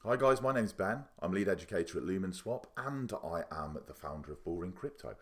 Hi guys, my name's Ben. I'm lead educator at Lumenswap and I am the founder of Boring Crypto.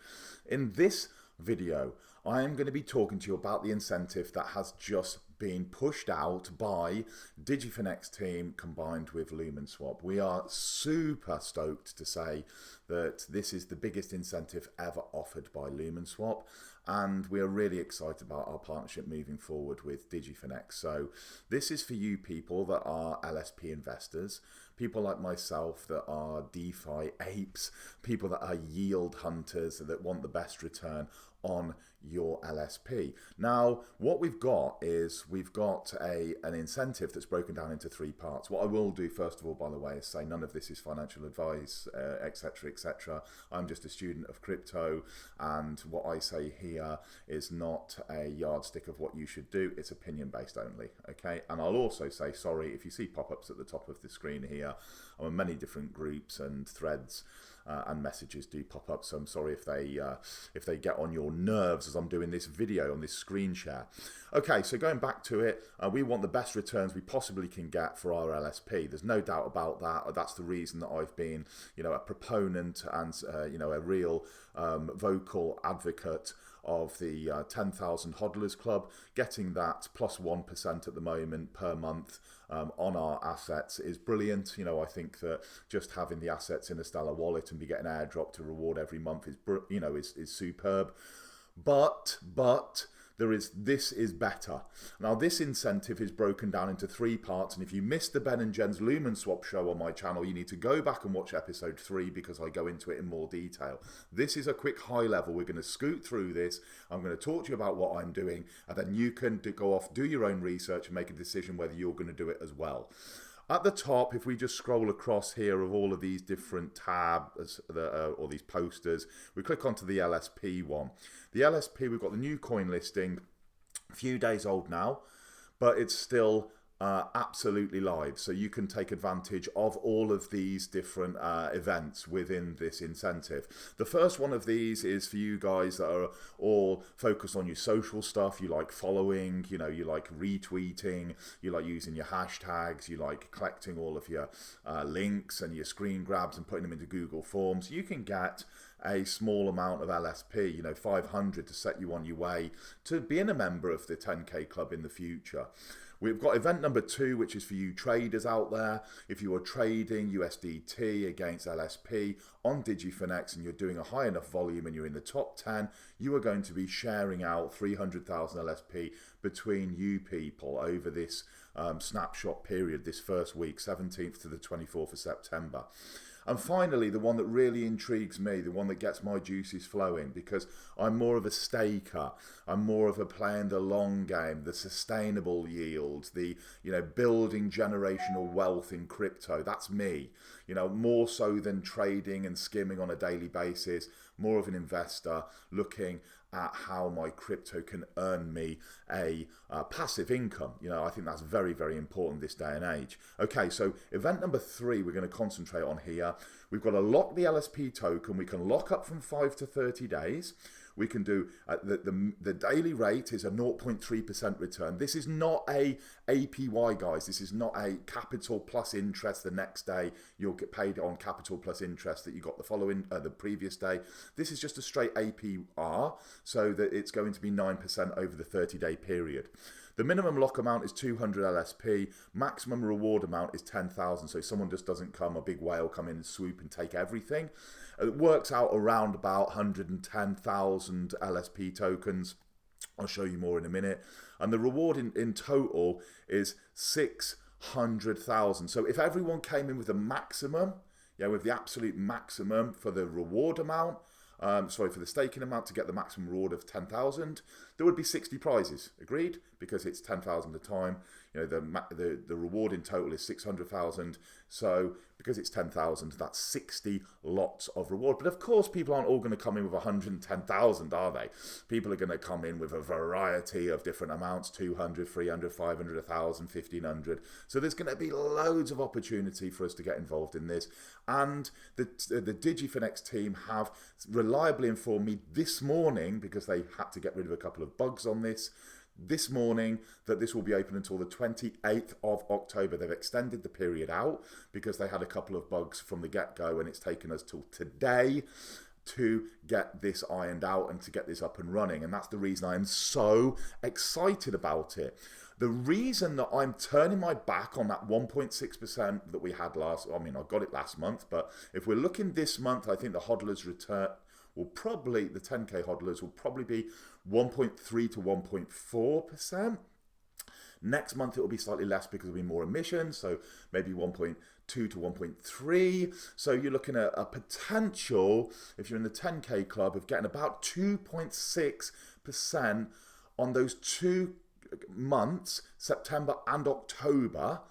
In this video, I am going to be talking to you about the incentive that has just been pushed out by Digifinex team combined with Lumenswap. We are super stoked to say that this is the biggest incentive ever offered by Lumenswap, and we are really excited about our partnership moving forward with Digifinex. So this is for you people that are LSP investors, people like myself that are DeFi apes, people that are yield hunters that want the best return on your LSP. Now, what we've got is we've got an incentive that's broken down into three parts. What I will do, first of all, by the way, is say none of this is financial advice, etc., etc. I'm just a student of crypto, and what I say here is not a yardstick of what you should do. It's opinion-based only, okay? And I'll also say, sorry, if you see pop-ups at the top of the screen here, I'm in many different groups and threads, and messages do pop up, so I'm sorry if they get on your nerves as I'm doing this video on this screen share. Okay, so going back to it, we want the best returns we possibly can get for our LSP. There's no doubt about that. That's the reason that I've been, a proponent and a real vocal advocate of the 10,000 hodlers club. Getting that plus 1% at the moment per month on our assets is brilliant. I think that just having the assets in a Stellar wallet and be getting airdrop to reward every month is superb. But this is better. Now, this incentive is broken down into three parts, and if you missed the Ben and Jen's Lumenswap show on my channel, you need to go back and watch episode 3 because I go into it in more detail. This is a quick high level. We're going to scoot through this. I'm going to talk to you about what I'm doing, and then you can go off, do your own research, and make a decision whether you're going to do it as well. At the top, if we just scroll across here of all of these different tabs or these posters, we click onto the LSP one. The LSP, we've got the new coin listing, a few days old now, but it's still absolutely live, so you can take advantage of all of these different events within this incentive. The first one of these is for you guys that are all focused on your social stuff. You like following, you like retweeting, you like using your hashtags, you like collecting all of your links and your screen grabs and putting them into Google Forms. You can get a small amount of LSP, 500 to set you on your way to being a member of the 10K club in the future. We've got event number 2, which is for you traders out there. If you are trading USDT against LSP on Digifinex and you're doing a high enough volume and you're in the top 10, you are going to be sharing out 300,000 LSP between you people over this snapshot period, this first week, 17th to the 24th of September. And finally, the one that really intrigues me, the one that gets my juices flowing, because I'm more of a staker, I'm more of a playing the long game, the sustainable yields, the building generational wealth in crypto. That's me, more so than trading and skimming on a daily basis, more of an investor looking at how my crypto can earn me a passive income. I think that's very, very important this day and age. Okay, so event number 3 we're going to concentrate on here. We've got to lock the LSP token. We can lock up from 5 to 30 days. We can do the daily rate is a 0.3% return. This is not a APY, guys. This is not a capital plus interest the next day. You'll get paid on capital plus interest that you got the previous day. This is just a straight APR, so that it's going to be 9% over the 30-day period. The minimum lock amount is 200 LSP. Maximum reward amount is 10,000. So someone just doesn't come, a big whale come in and swoop and take everything. It works out around about 110,000 LSP tokens. I'll show you more in a minute. And the reward in total is 600,000. So if everyone came in with a maximum, with the absolute maximum for the reward amount, for the staking amount to get the maximum reward of 10,000, there would be 60 prizes. Agreed? Because it's 10,000 a time. The reward in total is 600,000. So because it's 10,000, that's 60 lots of reward. But of course, people aren't all going to come in with 110,000, are they? People are going to come in with a variety of different amounts: 200, 300, 500, 1,000, 1,500. So there's going to be loads of opportunity for us to get involved in this. And the Digifinex team have reliably informed me this morning, because they had to get rid of a couple of bugs on this, this morning that this will be open until the 28th of October. They've extended the period out because they had a couple of bugs from the get-go, and it's taken us till today to get this ironed out and to get this up and running. And that's the reason I'm so excited about it. The reason that I'm turning my back on that 1.6% that we had I got it last month, but if we're looking this month, I think the hodlers return will probably, the 10K hodlers will probably be 1.3 to 1.4%. Next month it will be slightly less because there'll be more emissions, so maybe 1.2 to 1.3. So you're looking at a potential, if you're in the 10K club, of getting about 2.6% on those 2 months, September and October,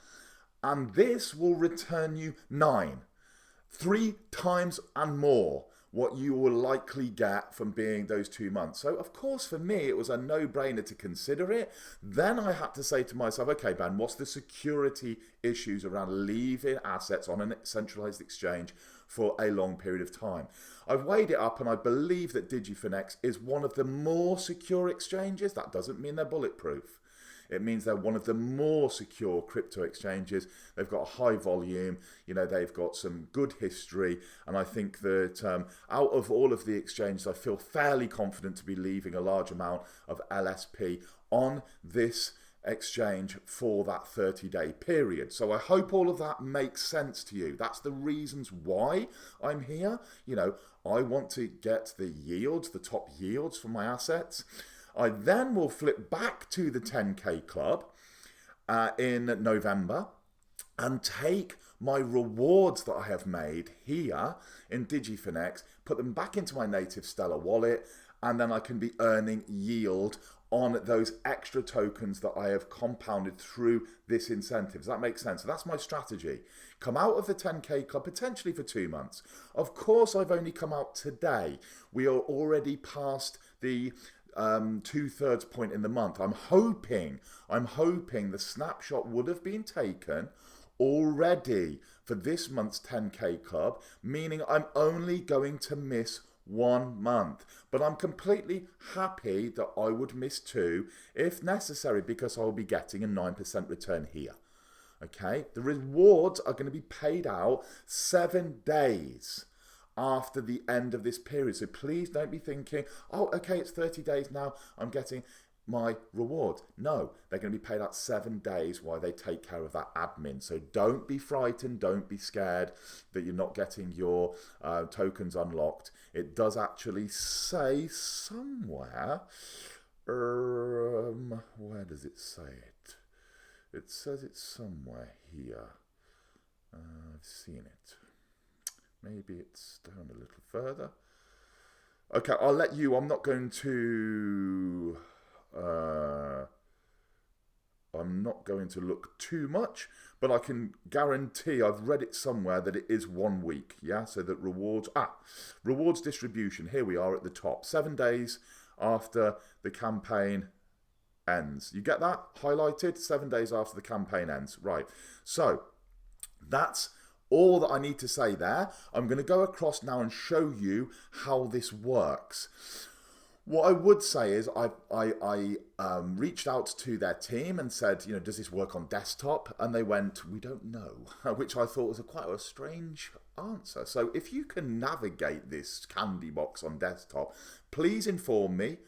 and this will return you 3 times and more what you will likely get from being those 2 months. So of course for me it was a no-brainer to consider it. Then I had to say to myself, okay Ben, what's the security issues around leaving assets on a centralized exchange for a long period of time? I've weighed it up and I believe that Digifinex is one of the more secure exchanges. That doesn't mean they're bulletproof. It means they're one of the more secure crypto exchanges. They've got a high volume, they've got some good history. And I think that out of all of the exchanges, I feel fairly confident to be leaving a large amount of LSP on this exchange for that 30-day period. So I hope all of that makes sense to you. That's the reasons why I'm here. I want to get the yields, the top yields from my assets. I then will flip back to the 10K club in November and take my rewards that I have made here in Digifinex, put them back into my native Stellar wallet, and then I can be earning yield on those extra tokens that I have compounded through this incentive. Does that make sense? So that's my strategy. Come out of the 10K club potentially for 2 months. Of course, I've only come out today. We are already past the 2/3 point in the month. I'm hoping the snapshot would have been taken already for this month's 10K club, meaning I'm only going to miss 1 month. But I'm completely happy that I would miss 2 if necessary, because I'll be getting a 9% return here. Okay, the rewards are going to be paid out 7 days after the end of this period. So please don't be thinking, oh, okay, it's 30 days now, I'm getting my reward. No, they're going to be paid out 7 days while they take care of that admin. So don't be frightened, don't be scared that you're not getting your tokens unlocked. It does actually say somewhere, where does it say it? It says it's somewhere here. I've seen it. Maybe it's down a little further. Okay, I'll let you. I'm not going to look too much, but I can guarantee, I've read it somewhere, that it is 1 week. Yeah, so that rewards distribution. Here we are at the top. 7 days after the campaign ends. You get that highlighted? 7 days after the campaign ends. Right. So that's all that I need to say there. I'm going to go across now and show you how this works. What I would say is I reached out to their team and said, does this work on desktop? And they went, we don't know, which I thought was quite a strange answer. So if you can navigate this candy box on desktop, please inform me.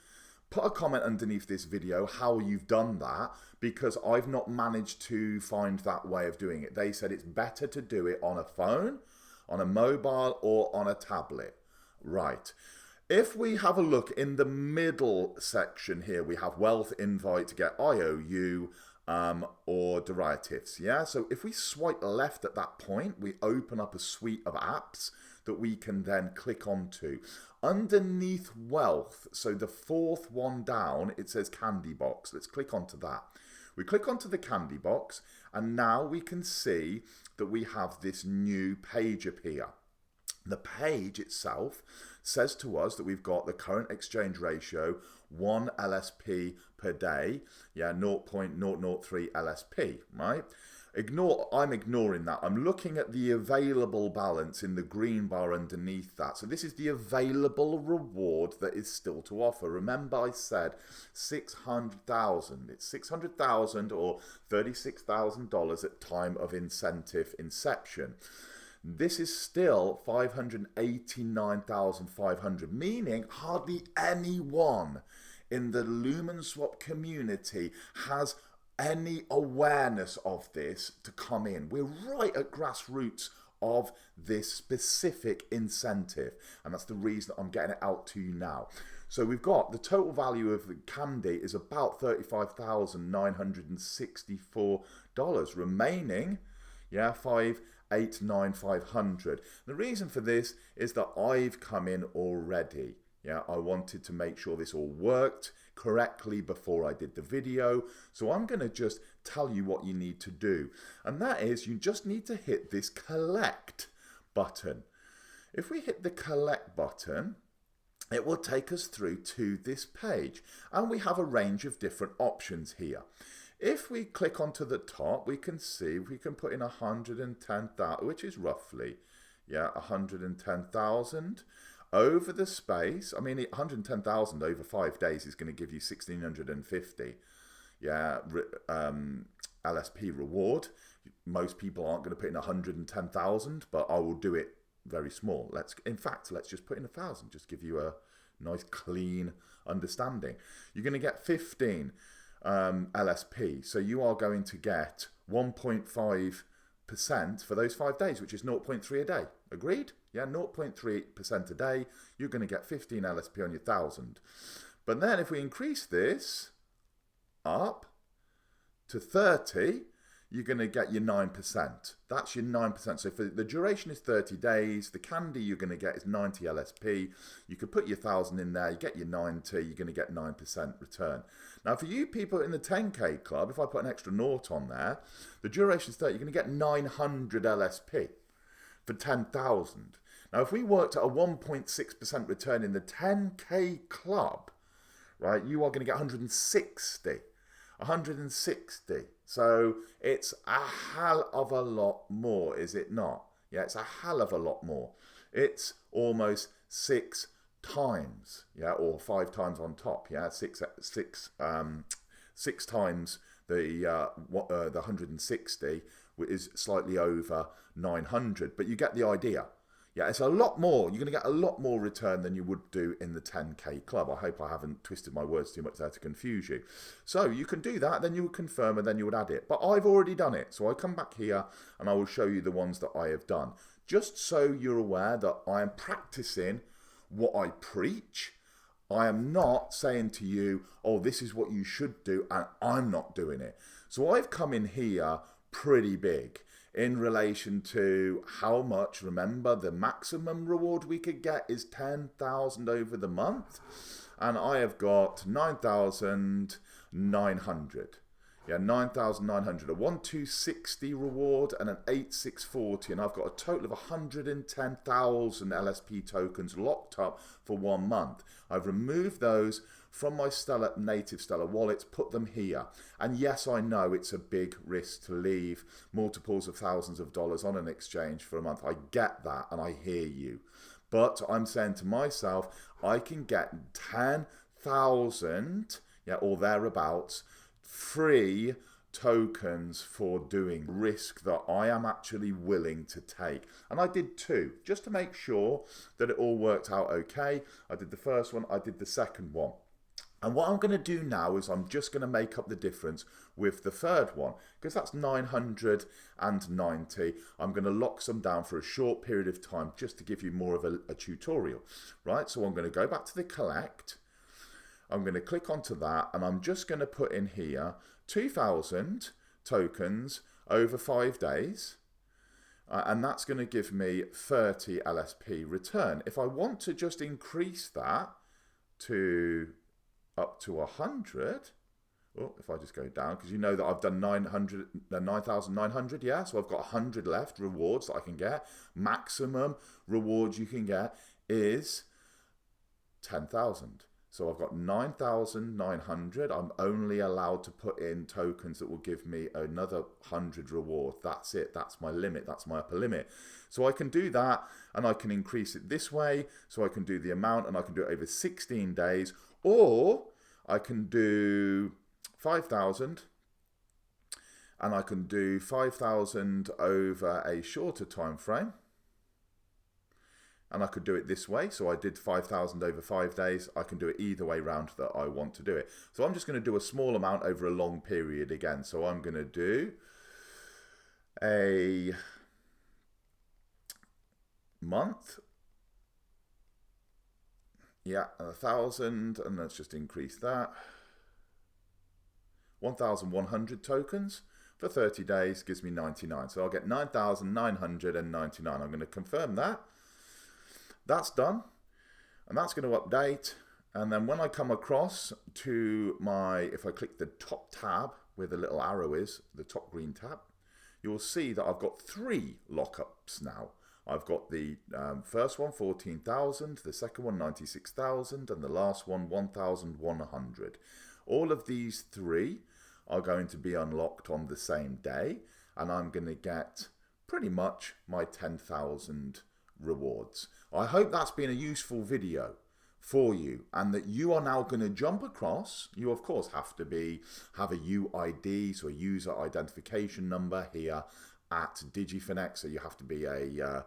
Put a comment underneath this video how you've done that, because I've not managed to find that way of doing it. They said it's better to do it on a phone, on a mobile, or on a tablet. Right. If we have a look in the middle section here, we have wealth, invite, get IOU, or derivatives. Yeah. So if we swipe left at that point, we open up a suite of apps that we can then click onto. Underneath wealth, so the 4th one down, it says candy box. Let's click onto that. We click onto the candy box, and now we can see that we have this new page appear. The page itself says to us that we've got the current exchange ratio, 1 LSP per day, yeah, 0.003 LSP, right? I'm ignoring that. I'm looking at the available balance in the green bar underneath that. So this is the available reward that is still to offer. Remember I said 600,000. It's 600,000 or $36,000 at time of incentive inception. This is still 589,500, meaning hardly anyone in the Lumenswap community has any awareness of this to come in. We're right at grassroots of this specific incentive, and that's the reason I'm getting it out to you now. So we've got the total value of the candy is about $35,964 remaining, yeah, 589,500. The reason for this is that I've come in already. Yeah, I wanted to make sure this all worked correctly before I did the video. So I'm going to just tell you what you need to do. And that is you just need to hit this collect button. If we hit the collect button, it will take us through to this page. And we have a range of different options here. If we click onto the top, we can see we can put in 110,000, which is roughly, yeah, 110,000. Over the space, I mean, 110,000 over 5 days is going to give you 1,650, yeah, LSP reward. Most people aren't going to put in 110,000, but I will do it very small. In fact, let's just put in 1,000, just give you a nice clean understanding. You're going to get 15 LSP, so you are going to get 1.5% for those 5 days, which is 0.3 a day. Agreed? Yeah, 0.3% a day. You're going to get 15 LSP on your 1,000. But then if we increase this up to 30, you're going to get your 9%. That's your 9%. So for the duration is 30 days. The candy you're going to get is 90 LSP. You could put your 1,000 in there. You get your 90. You're going to get 9% return. Now, for you people in the 10K club, if I put an extra naught on there, the duration is 30. You're going to get 900 LSP for 10,000. Now, if we worked at a 1.6% return in the 10K club, right, you are going to get 160. 160. So it's a hell of a lot more, is it not? Yeah, it's a hell of a lot more. It's almost 6 times, yeah, or 5 times on top, yeah, six times the 160 is slightly over 900, but you get the idea. Yeah, it's a lot more. You're going to get a lot more return than you would do in the 10K club. I hope I haven't twisted my words too much there to confuse you. So you can do that, then you would confirm, and then you would add it. But I've already done it. So I come back here and I will show you the ones that I have done. Just so you're aware that I am practicing what I preach. I am not saying to you, oh, this is what you should do, and I'm not doing it. So I've come in here pretty big in relation to how much. Remember, the maximum reward we could get is 10,000 over the month, and I have got 9,900. Yeah, 9,900, a 1,260 reward and an 8,640, and I've got a total of 110,000 LSP tokens locked up for 1 month. I've removed those from my native Stellar wallets, put them here. And yes, I know it's a big risk to leave multiples of thousands of dollars on an exchange for a month. I get that, and I hear you. But I'm saying to myself, I can get 10,000, yeah, or thereabouts, free tokens for doing risk that I am actually willing to take. And I did 2, just to make sure that it all worked out okay. I did the first one, I did the second one. And what I'm going to do now is I'm just going to make up the difference with the third one, because that's 990. I'm going to lock some down for a short period of time just to give you more of a tutorial, right? So I'm going to go back to the collect. I'm going to click onto that, and I'm just going to put in here 2,000 tokens over 5 days, and that's going to give me 30 LSP return. If I want to just increase that to up to 100, well, if I just go down, because you know that I've done 9,900, yeah, so I've got 100 left rewards that I can get. Maximum rewards you can get is 10,000. So I've got 9,900. I'm only allowed to put in tokens that will give me another 100 reward. That's it. That's my limit. That's my upper limit. So I can do that, and I can increase it this way. So I can do the amount, and I can do it over 16 days. Or I can do 5,000. And I can do 5,000 over a shorter time frame. And I could do it this way. So I did 5,000 over 5 days. I can do it either way round that I want to do it. So I'm just going to do a small amount over a long period again. So I'm going to do a month. Yeah, 1,000. And let's just increase that. 1,100 tokens for 30 days gives me 99. So I'll get 9,999. I'm going to confirm that. That's done, and that's going to update. And then when I come across to my, if I click the top tab where the little arrow is, the top green tab, you'll see that I've got 3 lockups now. I've got the first one 14,000, the second one 96,000, and the last one 1,100. All of these 3 are going to be unlocked on the same day, and I'm going to get pretty much my 10,000 rewards. I hope that's been a useful video for you, and that you are now going to jump across. You of course have to have a UID, so a user identification number here at Digifinex, so you have to be a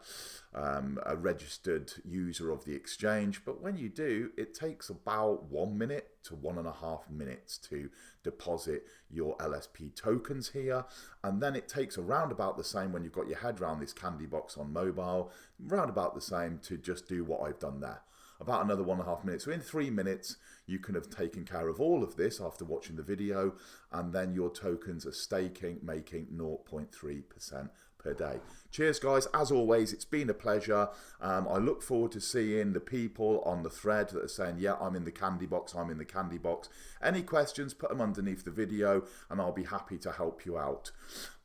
registered user of the exchange. But when you do, it takes about 1 minute to 1.5 minutes to deposit your LSP tokens here, and then it takes around about the same when you've got your head around this candy box on mobile, round about the same to just do what I've done there. About another 1.5 minutes. So in 3 minutes, you can have taken care of all of this after watching the video, and then your tokens are staking, making 0.3% per day. Cheers, guys. As always, it's been a pleasure. I look forward to seeing the people on the thread that are saying, yeah, I'm in the candy box, I'm in the candy box. Any questions, put them underneath the video, and I'll be happy to help you out.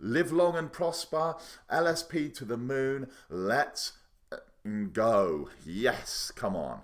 Live long and prosper. LSP to the moon. Let's go. Yes, come on.